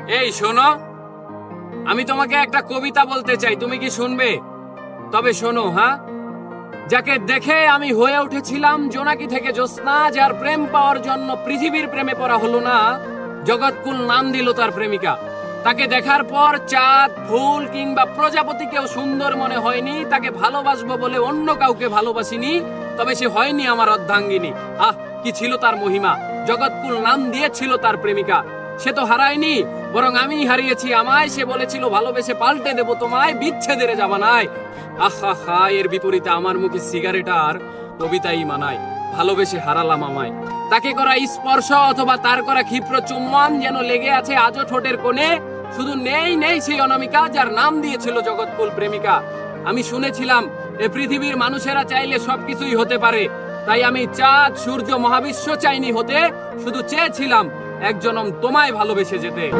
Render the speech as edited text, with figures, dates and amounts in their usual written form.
এই শোনো, আমি তোমাকে একটা কবিতা বলতে চাই, তুমি কি শুনবে? তবে শোনো, হ্যাঁ। যাকে দেখে আমি হয়ে উঠেছিলাম জোনাকি থেকে জ্যোৎস্না, যার প্রেম পাওয়ার জন্য পৃথিবীর প্রেমে পড়া হলো না, জগৎকুল নাম দিল তার প্রেমিকা। তাকে দেখার পর চাঁদ, ফুল কিংবা প্রজাপতিকেও সুন্দর মনে হয়নি। তাকে ভালোবাসবো বলে অন্য কাউকে ভালোবাসিনি, তবে সে হয়নি আমার অর্ধাঙ্গিনী। আহ, কি ছিল তার মহিমা! জগৎকুল নাম দিয়েছিল তার প্রেমিকা। সে তো হারায়নি, বরং আমি হারিয়েছি আমায়। সে বলেছিল ভালোবেসে পাল্টে দেব তোমায় বিচ্ছেদের জামানায়। আহা হা, এর বিপরীতে আমার মুখে সিগারেট আর কবিতাই মানায়। ভালোবেসে হারালাম আমায়। তাকে করা স্পর্শ অথবা তার করা ক্ষিপ্র চুম্বন যেন লেগে আছে আজও ঠোঁটের কোণে। শুধু নেই নেই সেই অনামিকা যার নাম দিয়েছিল জগৎকুল প্রেমিকা। আমি শুনেছিলাম এ পৃথিবীর মানুষেরা চাইলে সবকিছুই হতে পারে, তাই আমি চাঁদ, সূর্য, মহাবিশ্ব চাইনি হতে, শুধু চেয়েছিলাম এক জনম তোমায় ভালোবেসে যেতে।